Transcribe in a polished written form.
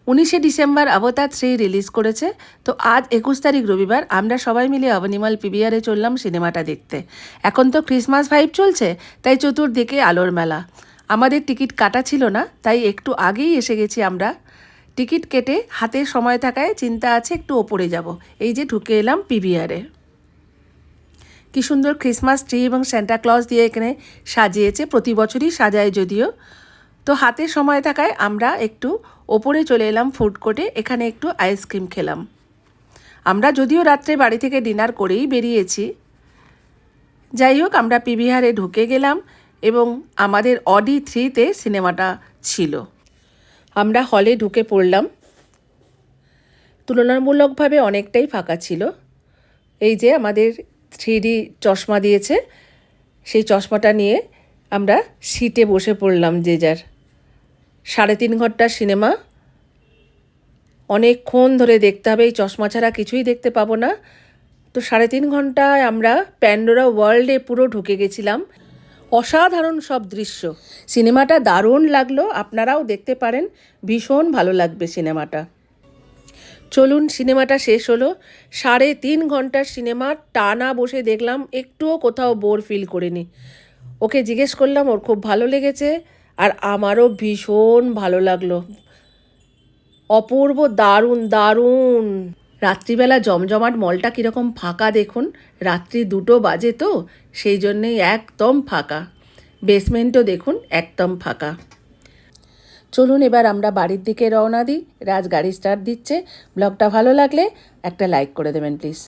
19 December অবতার 3 release করেছে। তো আজ 21 তারিখ রবিবার আমরা সবাই মিলে অবনিমল পিভিআরে চললাম সিনেমাটা দেখতে। এখন তো ক্রিসমাস ভাইব চলছে, তাই চতুর্দিকে আলোর মেলা। আমাদের টিকিট কাটা ছিল না, তাই একটু আগেই এসে গেছি আমরা। টিকিট কেটে হাতে সময় থাকায় চিন্তা আছে একটু ওপরে যাব। এই যে ঢুকে এলাম পিভিআরে। কি সুন্দর ক্রিসমাস ট্রি এবং সান্টা ক্লজ দিয়ে এখানে সাজিয়েছে, প্রতি বছরই সাজায় যদিও। তো হাতে সময় থাকায় আমরা একটু ওপরে চলে এলাম ফুড কোর্টে, এখানে একটু আইসক্রিম খেলাম। আমরা যদিও রাত্রে বাড়ি থেকে ডিনার করেই বেরিয়েছি। যাই হোক, আমরা পিভিআরে ঢুকে গেলাম এবং আমাদের অডি 3-তে সিনেমাটা ছিল। আমরা হলে ঢুকে পড়লাম। তুলনামূলকভাবে অনেকটাই ফাঁকা ছিল। এই যে আমাদের 3D চশমা দিয়েছে, সেই চশমাটা নিয়ে আমরা সিটে বসে পড়লাম যে যার। 3.5 ঘন্টার সিনেমা, অনেকক্ষণ ধরে দেখতে হবে, এই চশমা ছাড়া কিছুই দেখতে পাবো না। তো 3.5 ঘন্টায় আমরা প্যান্ডোরা ওয়ার্ল্ডে পুরো ঢুকে গেছিলাম। অসাধারণ সব দৃশ্য, সিনেমাটা দারুণ লাগলো। আপনারাও দেখতে পারেন, ভীষণ ভালো লাগবে সিনেমাটা। চলুন, সিনেমাটা শেষ হলো। 3.5 ঘন্টার সিনেমা টানা বসে দেখলাম, একটুও কোথাও বোর ফিল করিনি। ওকে জিজ্ঞেস করলাম, ওর খুব ভালো লেগেছে, আর আমারও ভীষণ ভালো লাগলো। অপূর্ব, দারুণ দারুণ। রাত্রিবেলা জমজমাট মলটা কীরকম ফাঁকা দেখুন। রাত্রি 2টো বাজে, তো সেই জন্যেই একদম ফাঁকা। বেসমেন্টও দেখুন একদম ফাঁকা। চলুন এবার আমরা বাড়ির দিকে রওনা দিই। রাজ গাড়ি স্টার্ট দিচ্ছে। ব্লগটা ভালো লাগলে একটা লাইক করে দেবেন প্লিজ।